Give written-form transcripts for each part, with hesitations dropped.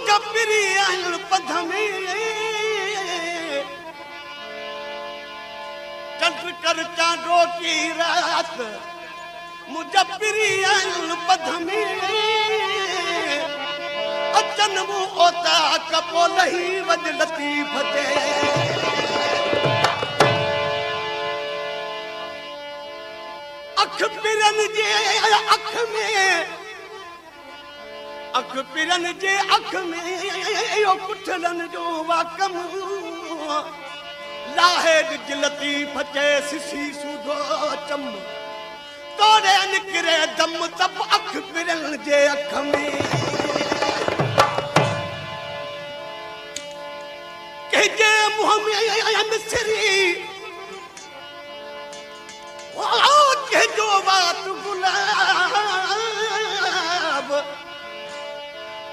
मुजफ्फरी आयल पध में चंद्र कर चांदो की रात मुजफ्फरी आयल पध में अचन वो ओता कपो लही वज लतीफ जे अख पिरन जे अख में अख पिरन जे अख में यो कुठलन जो वाकम लाहे ज लतीफ जे सिसी सुधो चम तोड़े निकरे दम तब अख पिरन जे अख में के मुंह में मिसरी के जो बात गुलाब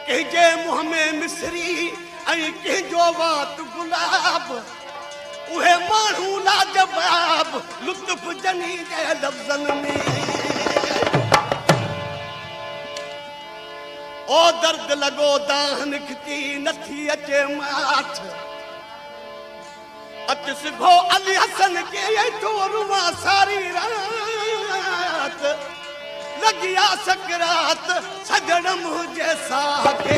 के जे मुंह में मिसरी ऐं के जो बात गुलाब उहे माण्हू लाजवाब लुत्फ जनी जे लफ्ज़न में ओ दर्द लगो दाहन खिची नथी अचे माठ अच सिघो अली हसन के चोरुआ सारी रात लगिया सकरात सजण मुझे साके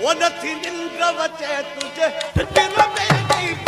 वो नथी निंद्र वचे तुझे दिल में